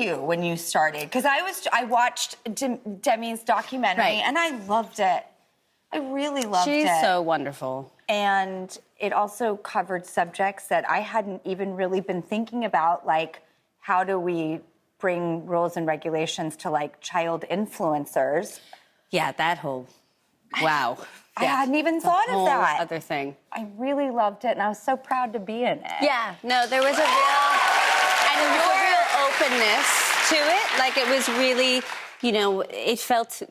you when you started? Because I watched Demi's documentary, and I loved it. I really loved it. She's so wonderful. And it also covered subjects that I hadn't even really been thinking about, like how do we bring rules and regulations to like child influencers? Yeah, that whole, wow. I hadn't even thought of that. Whole other thing. I really loved it, and I was so proud to be in it. Yeah, no, there was a real openness to it. Like, it was really, you know, it felt,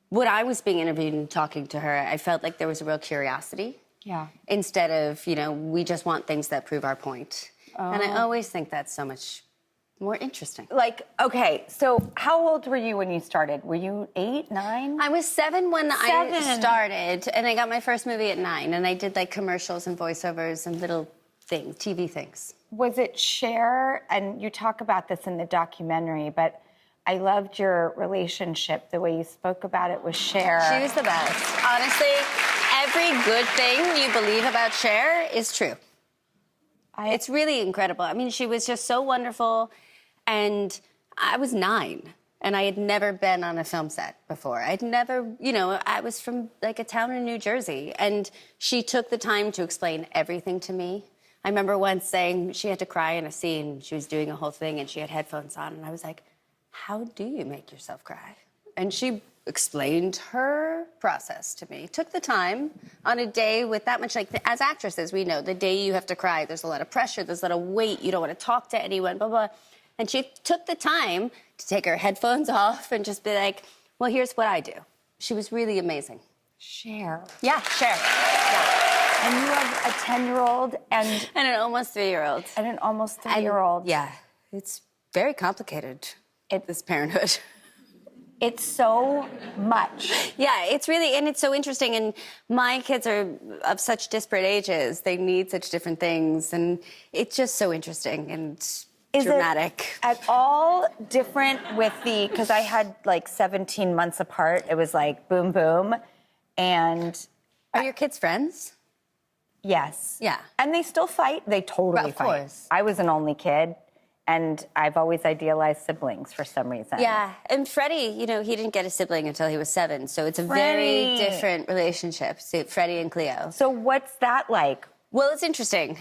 when I was being interviewed and talking to her, I felt like there was a real curiosity. Yeah. Instead of, you know, we just want things that prove our point. Oh. And I always think that's so much more interesting. Like, okay, so how old were you when you started? Were you 8, 9? I was 7 when I started, and I got my first movie at 9, and I did, like, commercials and voiceovers and little things, TV things. Was it Cher? And you talk about this in the documentary, but I loved your relationship, the way you spoke about it with Cher. She was the best. Honestly, every good thing you believe about Cher is true. It's really incredible. I mean, she was just so wonderful. And I was 9, and I had never been on a film set before. I'd never, you know, I was from, like, a town in New Jersey, and she took the time to explain everything to me. I remember once saying she had to cry in a scene. She was doing a whole thing, and she had headphones on, and I was like, how do you make yourself cry? And she explained her process to me. Took the time on a day with that much, like, as actresses, we know the day you have to cry, there's a lot of pressure, there's a lot of weight, you don't want to talk to anyone, blah, blah. And she took the time to take her headphones off and just be like, well, here's what I do. She was really amazing. Cher. Yeah, Cher. Yeah. And you have a 10-year-old and an almost 3-year-old. And an almost 3-year-old. Yeah, it's very complicated, this parenthood. It's so much. Yeah, it's really, and it's so interesting. And my kids are of such disparate ages. They need such different things. And it's just so interesting and dramatic. Is it at all different with the, because I had like 17 months apart. It was like boom, boom. And are your kids friends? Yes. Yeah. And they still fight. They totally fight. Of course. I was an only kid. And I've always idealized siblings for some reason. Yeah, and Freddie, you know, he didn't get a sibling until he was 7, so it's a very different relationship, Freddie and Cleo. So what's that like? Well, it's interesting.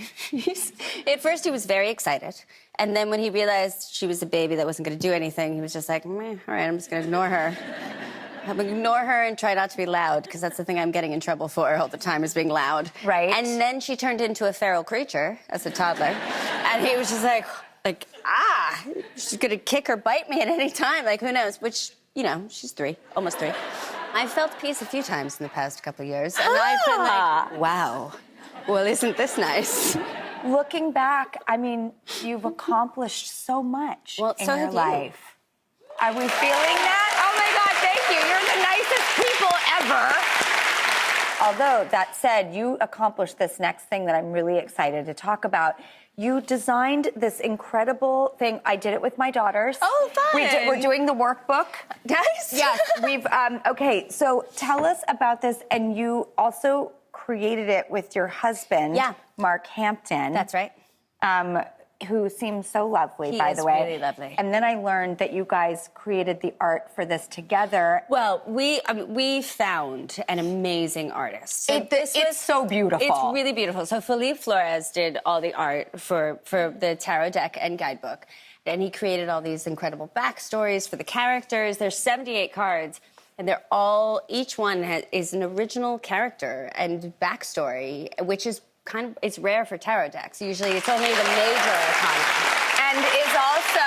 At first, he was very excited. And then when he realized she was a baby that wasn't going to do anything, he was just like, meh, all right, I'm just going to ignore her. I'm going to ignore her and try not to be loud, because that's the thing I'm getting in trouble for all the time, is being loud. Right. And then she turned into a feral creature as a toddler. And he was just like, she's gonna kick or bite me at any time, like, who knows? Which, you know, she's 3, almost 3. I've felt peace a few times in the past couple of years, and I've been like, wow, well, isn't this nice? Looking back, I mean, you've accomplished so much in your life. Are we feeling that? Oh my God, thank you. You're the nicest people ever. Although, that said, you accomplished this next thing that I'm really excited to talk about. You designed this incredible thing. I did it with my daughters. Oh, fun. We're doing the workbook. Nice. Yes, we've, okay, so tell us about this. And you also created it with your husband, Mark Hampton. That's right. Who seems so lovely, by the way. He is really lovely. And then I learned that you guys created the art for this together. Well, we found an amazing artist. So it's so beautiful. It's really beautiful. So Felipe Flores did all the art for the tarot deck and guidebook. And he created all these incredible backstories for the characters. There's 78 cards. And they're all, each one is an original character and backstory, which is it's rare for tarot decks. Usually it's only the major arcana. And is also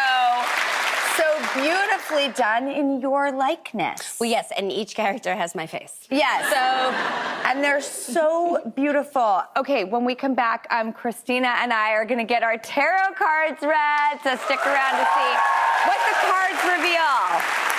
so beautifully done in your likeness. Well, yes, and each character has my face. Yes. So, and they're so beautiful. Okay, when we come back, Christina and I are gonna get our tarot cards read, so stick around to see what the cards reveal.